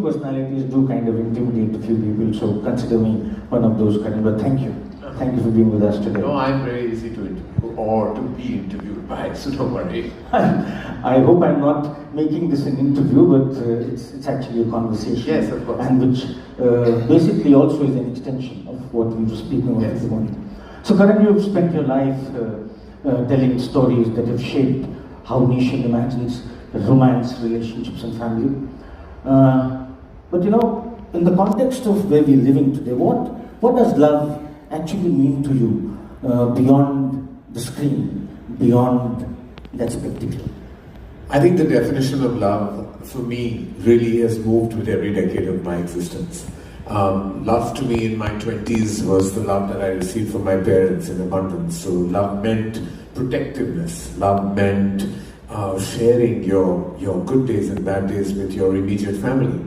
personalities do kind of intimidate a few people, so consider me one of those, Karan. But thank you. Thank you for being with us today. No, I'm very easy to interview or to be interviewed by, so don't worry. I hope I'm not making this an interview, but it's actually a conversation. Yes, of course. And which basically also is an extension of what we were speaking about this morning. So Karan, you've spent your life telling stories that have shaped how nation imagines romance, relationships and family. But you know, in the context of where we're living today, what does love actually mean to you beyond the screen, beyond that spectacle? I think the definition of love for me really has moved with every decade of my existence. Love to me in my 20s was the love that I received from my parents in abundance. So love meant protectiveness. Love meant sharing your good days and bad days with your immediate family.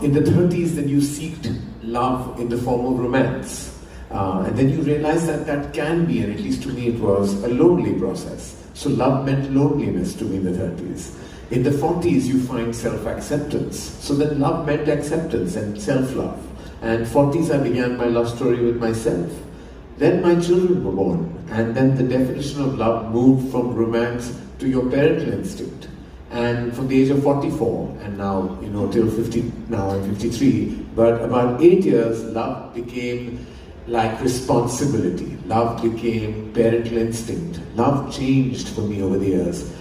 In the 30s, then you seeked love in the form of romance. And then you realize that that can be, and at least to me it was, a lonely process. So love meant loneliness to me in the 30s. In the 40s you find self-acceptance. So then love meant acceptance and self-love. And 40s I began my love story with myself. Then my children were born. And then the definition of love moved from romance to your parental instinct. And from the age of 44, and now, you know, till 50, now I'm 53, but about 8 years, love became like responsibility. Love became parental instinct. Love changed for me over the years.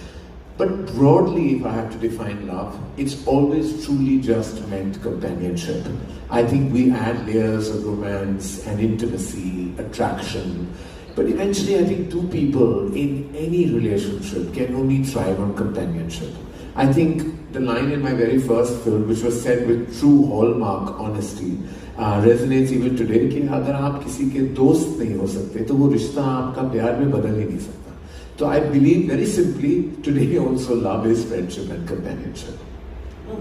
But broadly, if I have to define love, it's always truly just meant companionship. I think we add layers of romance and intimacy, attraction, but eventually I think two people in any relationship can only thrive on companionship. I think the line in my very first film, which was said with true hallmark honesty, resonates even today कि अगर आप किसी के दोस्त नहीं हो सकते तो वो रिश्ता आपका प्यार में बदल ही नहीं सकता. So I believe very simply today also love is friendship and companionship.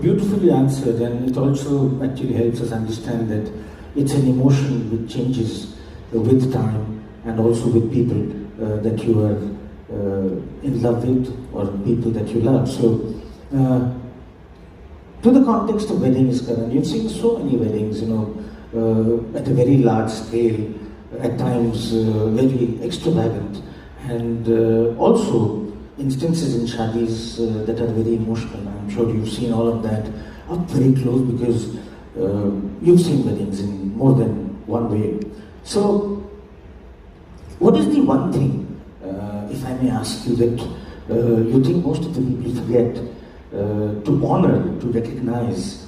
Beautifully answered, and it also actually helps us understand that it's an emotion which changes with time and also with people that you are in love with or people that you love. So to the context of weddings, Karan, you've seen so many weddings, you know, at a very large scale, at times very extravagant, and also instances in shadis that are very emotional. I'm sure you've seen all of that up very close because you've seen weddings in more than one way. So what is the one thing, if I may ask you, that you think most of the people forget to honor, to recognize